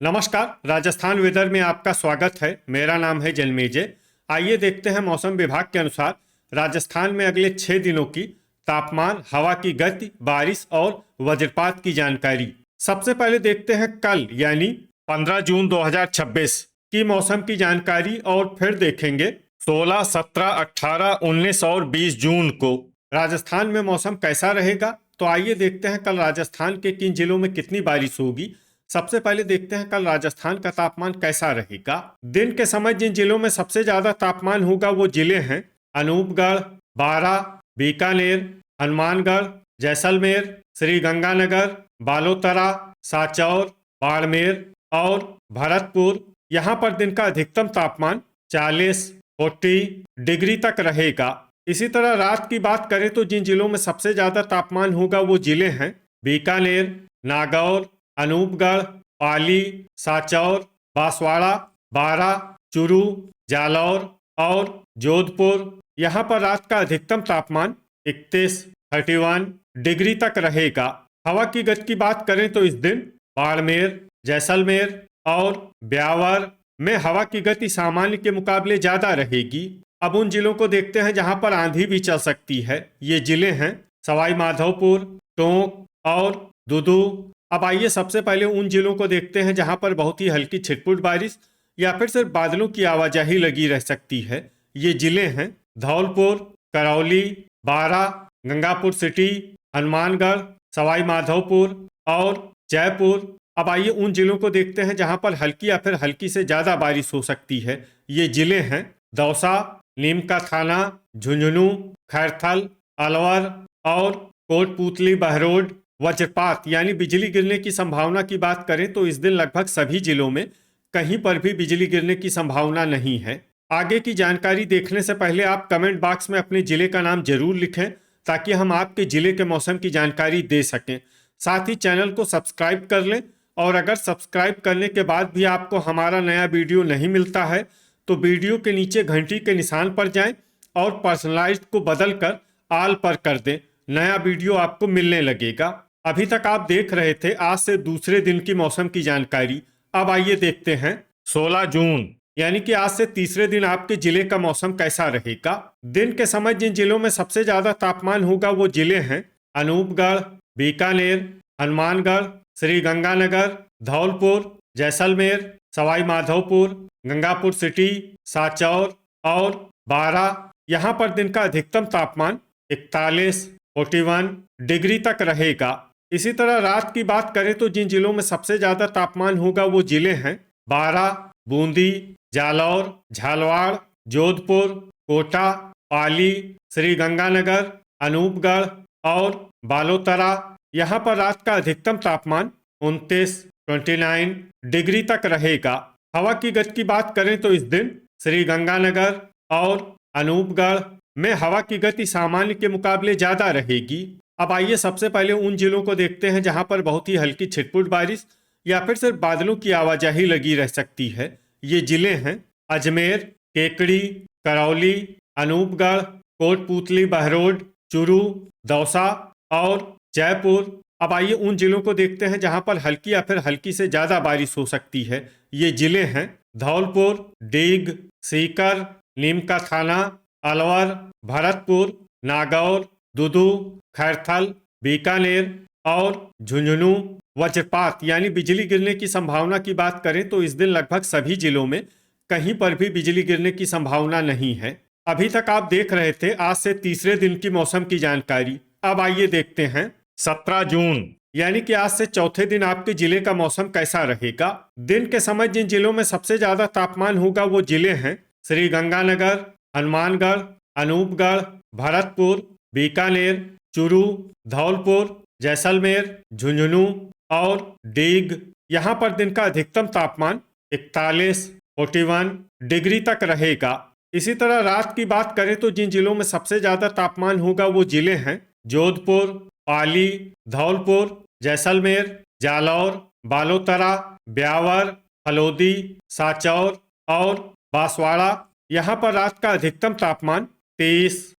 नमस्कार। राजस्थान वेदर में आपका स्वागत है। मेरा नाम है जन्मेजय। आइए देखते हैं मौसम विभाग के अनुसार राजस्थान में अगले 6 दिनों की तापमान, हवा की गति, बारिश और वज्रपात की जानकारी। सबसे पहले देखते हैं कल यानी 15 जून 2026 की मौसम की जानकारी और फिर देखेंगे 16, 17, 18, 19 और 20 जून को राजस्थान में मौसम कैसा रहेगा। तो आइए देखते हैं कल राजस्थान के किन जिलों में कितनी बारिश होगी। सबसे पहले देखते हैं कल राजस्थान का तापमान कैसा रहेगा। दिन के समय जिन जिलों में सबसे ज्यादा तापमान होगा वो जिले हैं अनूपगढ़, बारां, बीकानेर, हनुमानगढ़, जैसलमेर, श्री गंगानगर, बालोतरा, साचौर, बाड़मेर और भरतपुर। यहाँ पर दिन का अधिकतम तापमान 40 डिग्री तक रहेगा। इसी तरह रात की बात करें तो जिन जिलों में सबसे ज्यादा तापमान होगा वो जिले हैं बीकानेर, नागौर, अनूपगढ़, पाली, साचौर, बांसवाड़ा, बारां, चूरू, जालौर और जोधपुर। यहाँ पर रात का अधिकतम तापमान 31 डिग्री तक रहेगा। हवा की गति की बात करें तो इस दिन बाड़मेर, जैसलमेर और ब्यावर में हवा की गति सामान्य के मुकाबले ज्यादा रहेगी। अब उन जिलों को देखते हैं जहां पर आंधी भी चल सकती है। ये जिले हैं सवाई माधोपुर, टोंक और दुदू। अब आइए सबसे पहले उन जिलों को देखते हैं जहां पर बहुत ही हल्की छिटपुट बारिश या फिर सिर्फ बादलों की आवाजाही लगी रह सकती है। ये जिले हैं धौलपुर, करौली, बारां, गंगापुर सिटी, हनुमानगढ़, सवाई माधोपुर और जयपुर। अब आइए उन जिलों को देखते हैं जहां पर हल्की या फिर हल्की से ज्यादा बारिश हो सकती है। ये जिले हैं दौसा, नीमका थाना, झुंझुनू, खैरथल, अलवर और कोटपूतली बहरोड। वज्रपात यानी बिजली गिरने की संभावना की बात करें तो इस दिन लगभग सभी जिलों में कहीं पर भी बिजली गिरने की संभावना नहीं है। आगे की जानकारी देखने से पहले आप कमेंट बॉक्स में अपने जिले का नाम जरूर लिखें ताकि हम आपके जिले के मौसम की जानकारी दे सकें। साथ ही चैनल को सब्सक्राइब कर लें और अगर सब्सक्राइब करने के बाद भी आपको हमारा नया वीडियो नहीं मिलता है तो वीडियो के नीचे घंटी के निशान पर जाएं और पर्सनलाइज्ड को बदल कर ऑल पर कर दें। नया वीडियो आपको मिलने लगेगा। अभी तक आप देख रहे थे आज से दूसरे दिन की मौसम की जानकारी। अब आइए देखते हैं 16 जून यानी कि आज से तीसरे दिन आपके जिले का मौसम कैसा रहेगा। दिन के समय जिन जिलों में सबसे ज्यादा तापमान होगा वो जिले हैं अनूपगढ़, बीकानेर, हनुमानगढ़, श्री गंगानगर, धौलपुर, जैसलमेर, सवाई माधोपुर, गंगापुर सिटी, साचौर और बारां। यहाँ पर दिन का अधिकतम तापमान 41 डिग्री तक रहेगा। इसी तरह रात की बात करें तो जिन जिलों में सबसे ज्यादा तापमान होगा वो जिले हैं बारां, बूंदी, जालौर, झालवाड़, जोधपुर, कोटा, पाली, श्री गंगानगर, अनूपगढ़ और बालोतरा। यहाँ पर रात का अधिकतम तापमान 29 डिग्री तक रहेगा। हवा की गति की बात करें तो इस दिन श्री गंगानगर और अनूपगढ़ में हवा की गति सामान्य के मुकाबले ज्यादा रहेगी। अब आइए सबसे पहले उन जिलों को देखते हैं जहां पर बहुत ही हल्की छिटपुट बारिश या फिर सिर्फ बादलों की आवाजाही लगी रह सकती है। ये जिले हैं अजमेर, केकड़ी, करौली, अनूपगढ़, कोटपूतली बहरोड, चूरू, दौसा और जयपुर। अब आइए उन जिलों को देखते हैं जहां पर हल्की या फिर हल्की से ज्यादा बारिश हो सकती है। ये जिले हैं धौलपुर, डीग, सीकर, नीमका थाना, अलवर, भरतपुर, नागौर, दुदू, खैरथल, बीकानेर और झुंझुनू। वज्रपात यानी बिजली गिरने की संभावना की बात करें तो इस दिन लगभग सभी जिलों में कहीं पर भी बिजली गिरने की संभावना नहीं है। अभी तक आप देख रहे थे आज से तीसरे दिन की मौसम की जानकारी। अब आइए देखते हैं 17 जून यानी कि आज से चौथे दिन आपके जिले का मौसम कैसा रहेगा। दिन के समय जिन जिलों में सबसे ज्यादा तापमान होगा वो जिले हैं श्री गंगानगर, हनुमानगढ़, अनूपगढ़, भरतपुर, बीकानेर, चूरू, धौलपुर, जैसलमेर, झुंझुनू और डीग। यहाँ पर दिन का अधिकतम तापमान 41 डिग्री तक रहेगा। इसी तरह रात की बात करें तो जिन जिलों में सबसे ज्यादा तापमान होगा वो जिले हैं जोधपुर, पाली, धौलपुर, जैसलमेर, जालौर, बालोतरा, ब्यावर, फलोदी, साचौर और बांसवाड़ा। यहाँ पर रात का अधिकतम तापमान 30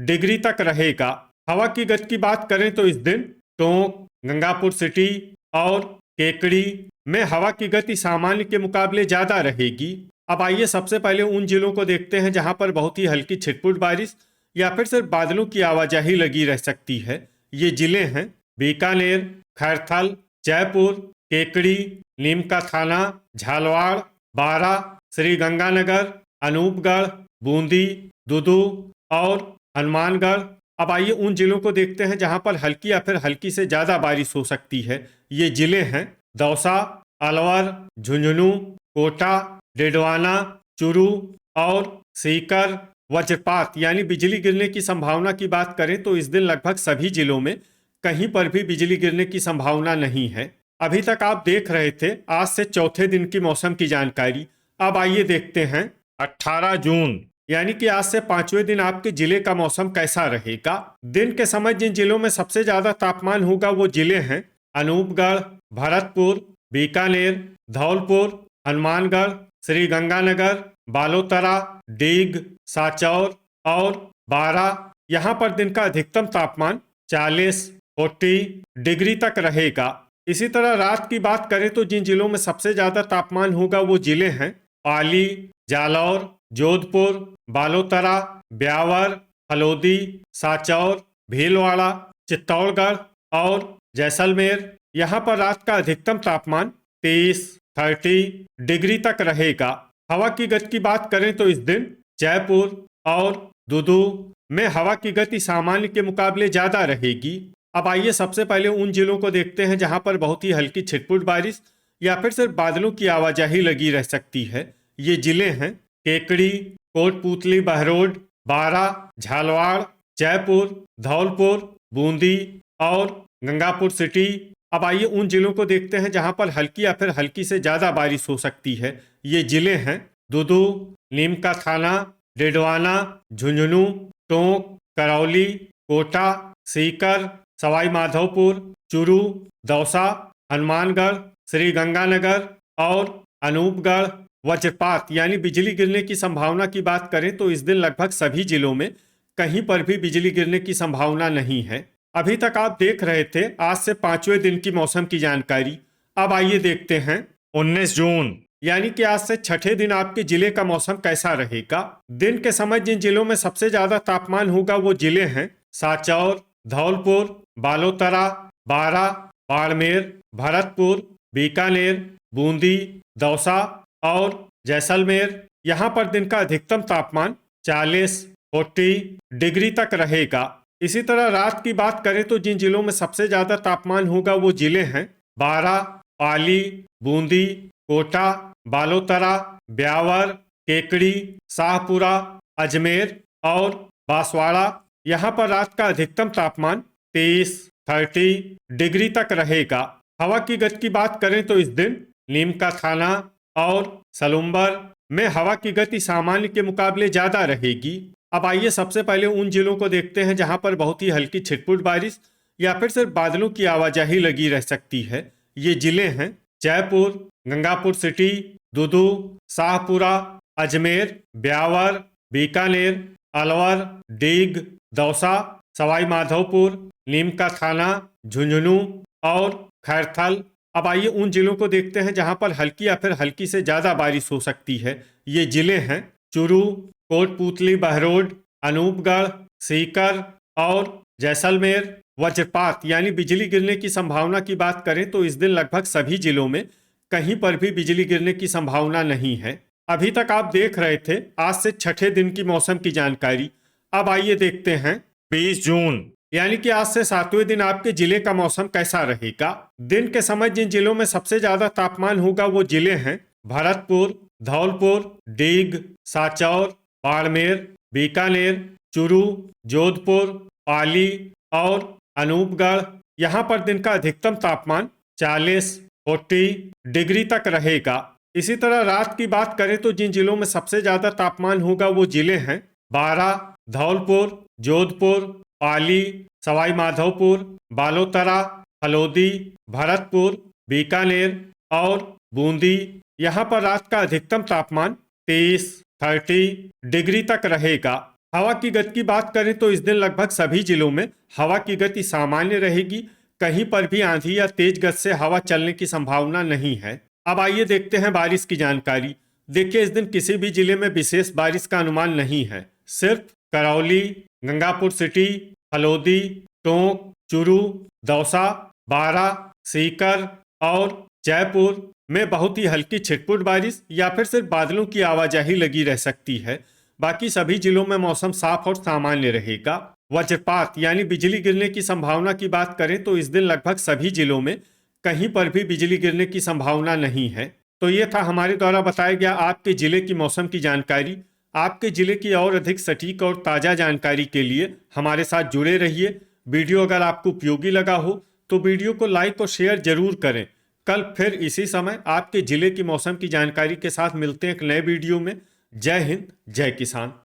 डिग्री तक रहेगा। हवा की गति की बात करें तो इस दिन टोंक, गंगापुर सिटी और केकड़ी में हवा की गति सामान्य के मुकाबले ज्यादा रहेगी। अब आइए सबसे पहले उन जिलों को देखते हैं जहां पर बहुत ही हल्की छिटपुट बारिश या फिर सिर्फ बादलों की आवाजाही लगी रह सकती है। ये जिले हैं बीकानेर, खैरथल, जयपुर, केकड़ी, नीमका थाना, झालवाड़, बारा, श्री गंगानगर, अनूपगढ़, बूंदी, दुदू और हनुमानगढ़। अब आइए उन जिलों को देखते हैं जहां पर हल्की या फिर हल्की से ज्यादा बारिश हो सकती है। ये जिले हैं दौसा, अलवर, झुंझुनू, कोटा, डिडवाना, चुरू और सीकर। वज्रपात यानी बिजली गिरने की संभावना की बात करें तो इस दिन लगभग सभी जिलों में कहीं पर भी बिजली गिरने की संभावना नहीं है। अभी तक आप देख रहे थे आज से चौथे दिन की मौसम की जानकारी। अब आइए देखते हैं 18 जून यानी कि आज से पांचवें दिन आपके जिले का मौसम कैसा रहेगा। दिन के समय जिन जिलों में सबसे ज्यादा तापमान होगा वो जिले हैं अनूपगढ़, भरतपुर, बीकानेर, धौलपुर, हनुमानगढ़, श्री गंगानगर, बालोतरा, डीग, साचौर और बारा। यहाँ पर दिन का अधिकतम तापमान 40 डिग्री तक रहेगा। इसी तरह रात की बात करें तो जिन जिलों में सबसे ज्यादा तापमान होगा वो जिले हैं पाली, जालौर, जोधपुर, बालोतरा, ब्यावर, फलोदी, साचौर, भीलवाड़ा, चित्तौड़गढ़ और जैसलमेर। यहाँ पर रात का अधिकतम तापमान 30 डिग्री तक रहेगा। हवा की गति की बात करें तो इस दिन जयपुर और दुदू में हवा की गति सामान्य के मुकाबले ज्यादा रहेगी। अब आइए सबसे पहले उन जिलों को देखते हैं जहां पर बहुत ही हल्की छिटपुट बारिश या फिर सिर्फ बादलों की आवाजाही लगी रह सकती है। ये जिले हैं केकड़ी, कोटपूतली, बहरोड, बारा, झालवाड़, जयपुर, धौलपुर, बूंदी और गंगापुर सिटी। अब आइए उन जिलों को देखते हैं जहां पर हल्की या फिर हल्की से ज्यादा बारिश हो सकती है। ये जिले हैं दुदू, नीमका थाना, डिडवाना, झुंझुनू, टोंक, करौली, कोटा, सीकर, सवाई माधोपुर, चुरू, दौसा, हनुमानगढ़, श्री गंगानगर और अनूपगढ़। वज्रपात यानी बिजली गिरने की संभावना की बात करें तो इस दिन लगभग सभी जिलों में कहीं पर भी बिजली गिरने की संभावना नहीं है। अभी तक आप देख रहे थे आज से पांचवें दिन की मौसम की जानकारी। अब आइए देखते हैं 19 जून यानी कि आज से छठे दिन आपके जिले का मौसम कैसा रहेगा। दिन के समय जिन जिलों में सबसे ज्यादा तापमान होगा वो जिले हैं साचौर, धौलपुर, बालोतरा, बारा, बाड़मेर, भरतपुर, बीकानेर, बूंदी, दौसा और जैसलमेर। यहाँ पर दिन का अधिकतम तापमान 40 डिग्री तक रहेगा। इसी तरह रात की बात करें तो जिन जिलों में सबसे ज्यादा तापमान होगा वो जिले हैं बारा, पाली, बूंदी, कोटा, बालोतरा, ब्यावर, केकड़ी, शाहपुरा, अजमेर और बांसवाड़ा। यहाँ पर रात का अधिकतम तापमान 30 डिग्री तक रहेगा। हवा की गति की बात करें तो इस दिन नीमका थाना और सलुम्बर में हवा की गति सामान्य के मुकाबले ज्यादा रहेगी। अब आइए सबसे पहले उन जिलों को देखते हैं जहां पर बहुत ही हल्की छिटपुट बारिश या फिर सिर्फ बादलों की आवाजाही लगी रह सकती है। ये जिले हैं जयपुर, गंगापुर सिटी, दुदू, शाहपुरा, अजमेर, ब्यावर, बीकानेर, अलवर, डीग, दौसा, सवाई माधोपुर, नीमका थाना, झुंझुनू और खैरथल। अब आइए उन जिलों को देखते हैं जहां पर हल्की या फिर हल्की से ज्यादा बारिश हो सकती है। ये जिले हैं चुरू, कोटपूतली, बहरोड, अनूपगढ़, सीकर और जैसलमेर। वज्रपात यानी बिजली गिरने की संभावना की बात करें तो इस दिन लगभग सभी जिलों में कहीं पर भी बिजली गिरने की संभावना नहीं है। अभी तक आप देख रहे थे आज से छठे दिन की मौसम की जानकारी। अब आइए देखते हैं 20 जून यानी कि आज से सातवें दिन आपके जिले का मौसम कैसा रहेगा। दिन के समय जिन जिलों में सबसे ज्यादा तापमान होगा वो जिले हैं भरतपुर, धौलपुर, डीग, साचौर, बाड़मेर, बीकानेर, चुरू, जोधपुर, पाली और अनूपगढ़। यहाँ पर दिन का अधिकतम तापमान 40 डिग्री तक रहेगा। इसी तरह रात की बात करें तो जिन जिलों में सबसे ज्यादा तापमान होगा वो जिले हैं बारा, धौलपुर, जोधपुर, पाली, सवाई माधोपुर, बालोतरा, फलोदी, भरतपुर, बीकानेर और बूंदी। यहाँ पर रात का अधिकतम तापमान 30 डिग्री तक रहेगा। हवा की गति की बात करें तो इस दिन लगभग सभी जिलों में हवा की गति सामान्य रहेगी। कहीं पर भी आंधी या तेज गति से हवा चलने की संभावना नहीं है। अब आइए देखते हैं बारिश की जानकारी। देखिए, इस दिन किसी भी जिले में विशेष बारिश का अनुमान नहीं है। सिर्फ करौली, गंगापुर सिटी, हलोदी, टोंक, चूरू, दौसा, बारा, सीकर और जयपुर में बहुत ही हल्की छिटपुट बारिश या फिर सिर्फ बादलों की आवाजाही लगी रह सकती है। बाकी सभी जिलों में मौसम साफ और सामान्य रहेगा। वज्रपात यानी बिजली गिरने की संभावना की बात करें तो इस दिन लगभग सभी जिलों में कहीं पर भी बिजली गिरने की संभावना नहीं है। तो ये था हमारे द्वारा बताया गया आपके जिले की मौसम की जानकारी। आपके जिले की और अधिक सटीक और ताज़ा जानकारी के लिए हमारे साथ जुड़े रहिए। वीडियो अगर आपको उपयोगी लगा हो तो वीडियो को लाइक और शेयर जरूर करें। कल फिर इसी समय आपके जिले की मौसम की जानकारी के साथ मिलते हैं एक नए वीडियो में। जय हिंद, जय किसान।